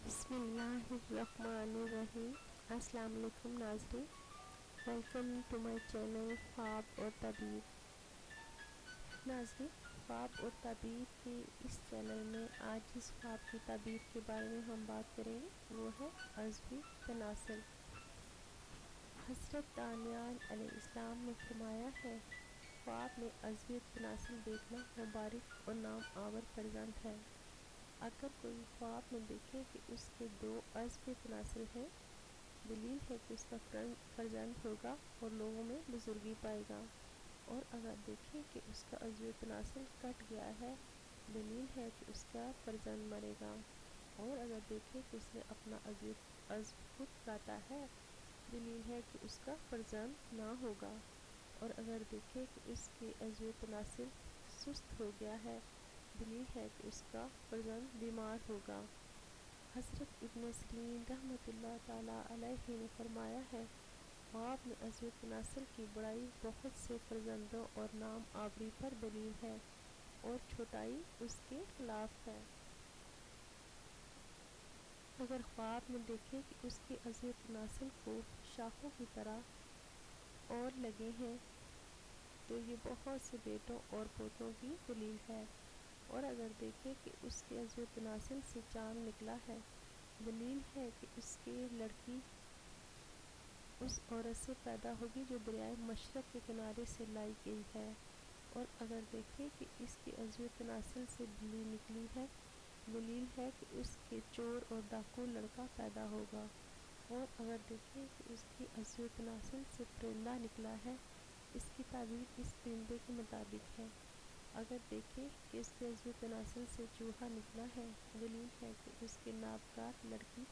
بسم اللہ الرحمن الرحیم۔ السلام علیکم ناظرین، ویلکم ٹو مائی چینل خواب اور تعبیر۔ ناظرین، خواب اور تعبیر کے اس چینل میں آج جس خواب کی تعبیر کے بارے میں ہم بات کریں گے وہ ہے عضوی تناسل۔ حضرت دانیال علیہ السلام نے فرمایا ہے، خواب میں عضوی تناسل دیکھنا مبارک اور نام آور فرزند ہے۔ اگر کوئی خواب میں دیکھے کہ اس کے دو عضوی تناسل ہیں، دلیل ہے کہ اس کا فرزند ہوگا اور لوگوں میں بزرگی پائے گا۔ اور اگر دیکھے کہ اس کا عضوی تناسل کٹ گیا ہے، دلیل ہے کہ اس کا فرزند مرے گا۔ اور اگر دیکھے کہ اس نے اپنا عضو خود کاٹا ہے، دلیل ہے کہ اس کا فرزند نہ ہوگا۔ اور اگر دیکھے کہ اس کے عضوی تناسل سست ہو گیا ہے، دلیل ہے کہ اس کا فرزند بیمار ہوگا۔ حضرت ابن سیرین رحمۃ اللہ تعالیٰ علیہ نے فرمایا ہے، خواب میں عضوی تناسل کی بڑائی بہت سے فرزندوں اور نام آوری پر دلیل ہے، اور چھوٹائی اس کے خلاف ہے۔ اگر خواب میں دیکھے کہ اس کے عضوی تناسل کو شاخوں کی طرح اور لگے ہیں، تو یہ بہت سے بیٹوں اور پوتوں کی دلیل ہے۔ اور اگر دیکھے کہ اس کے عضوی تناسل سے چاند نکلا ہے، دلیل ہے کہ اس کی لڑکی اس عورت سے پیدا ہوگی جو دریائے مشرق کے کنارے سے لائی گئی ہے۔ اور اگر دیکھے کہ اس کے عضوی تناسل سے بلی نکلی ہے، دلیل ہے کہ اس کے چور اور ڈاکو لڑکا پیدا ہوگا۔ اور اگر دیکھے کہ اس کی عضوی تناسل سے پرندہ نکلا ہے، اس کی تعبیر اس پرندے کے مطابق ہے۔ اگر دیکھے کہ اس کے عضوی تناسل سے چوہا نکلا ہے، دلیل ہے کہ اس کے نابکار لڑکی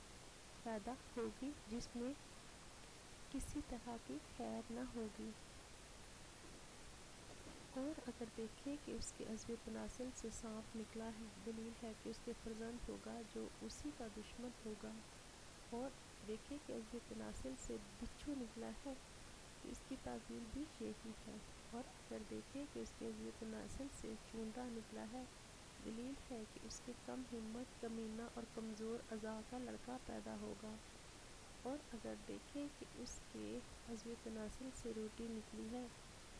پیدا ہوگی جس میں کسی طرح کی خیر نہ ہوگی۔ اور اگر دیکھے کہ اس کے عضوی تناسل سے سانپ نکلا ہے، دلیل ہے کہ اس کے فرزند ہوگا جو اسی کا دشمن ہوگا۔ اور دیکھے کہ عضوی تناسل سے بچھو نکلا ہے، تو اس کی تعبیر بھی یہی ہے۔ اور اگر دیکھے کہ اس کے عضوی تناسل سے چونڈا نکلا ہے، دلیل ہے کہ اس کے کم ہمت، کمینہ اور کمزور اعضاء کا لڑکا پیدا ہوگا۔ اور اگر دیکھے کہ اس کے عضوی تناسل سے روٹی نکلی ہے،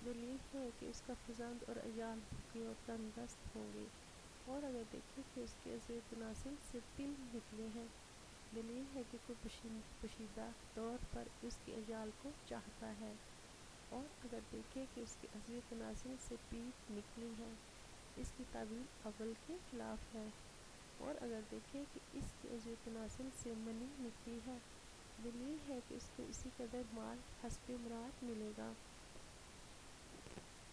دلیل ہے کہ اس کا فرزند اور عیال بھوکے اور تندرست ہوں گے۔ اور اگر دیکھے کہ اس کے عضوی تناسل سے تل نکلے ہیں، دلیل ہے کہ کوئی پوشیدہ طور پر اس کے عیال کو چاہتا ہے۔ اور اگر دیکھے کہ اس کے عضوی تناسل سے پیٹ نکلی ہے، اس کی تعبیر اول کے خلاف ہے۔ اور اگر دیکھے کہ اس کے عضوی تناسل سے منی نکلی ہے، دلیل ہے کہ اس کو اسی قدر مال حسب مراد ملے گا۔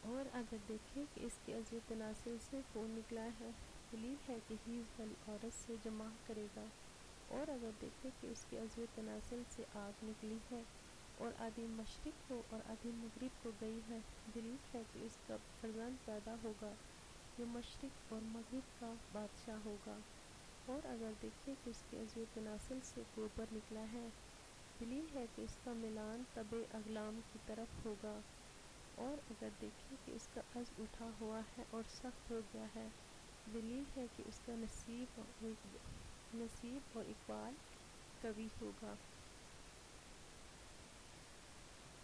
اور اگر دیکھے کہ اس کے عضوی تناسل سے خون نکلا ہے، دلیل ہے کہ حیض والی عورت سے جماع کرے گا۔ اور اگر دیکھے کہ اس کے عضوی تناسل سے آگ نکلی ہے اور آدھی مشرق کو اور آدھی مغرب کو گئی ہے، دلیل ہے کہ اس کا فرزند پیدا ہوگا جو مشرق اور مغرب کا بادشاہ ہوگا۔ اور اگر دیکھے کہ اس کے عضوی تناسل سے گوبر نکلا ہے، دلیل ہے کہ اس کا میلان تبع اغلام کی طرف ہوگا۔ اور اگر دیکھے کہ اس کا عضو اٹھا ہوا ہے اور سخت ہو گیا ہے، دلیل ہے کہ اس کا نصیب اور اقبال قوی ہوگا۔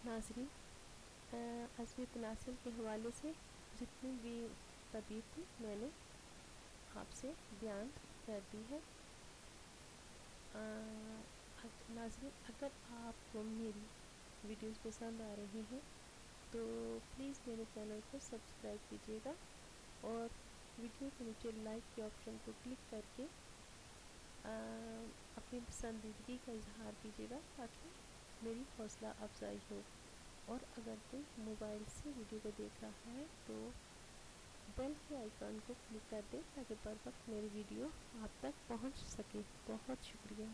ناظرین، عضوی تناسل کے حوالے سے جتنی بھی تعبیر تھی میں نے آپ سے بیان کر دی ہے۔ ناظرین، اگر آپ کو میری ویڈیوز پسند آ رہی ہیں تو پلیز میرے چینل کو سبسکرائب کیجیے گا، اور ویڈیو کے نیچے لائک کے آپشن کو کلک کر کے اپنی پسندیدگی کا اظہار کیجیے گا تاکہ میری حوصلہ افزائی ہو۔ اور اگر کوئی موبائل سے ویڈیو کو دیکھ رہا ہے تو بیل کے آئیکن کو کلک کر دیں تاکہ بر وقت میری ویڈیو آپ تک پہنچ سکے۔ بہت شکریہ۔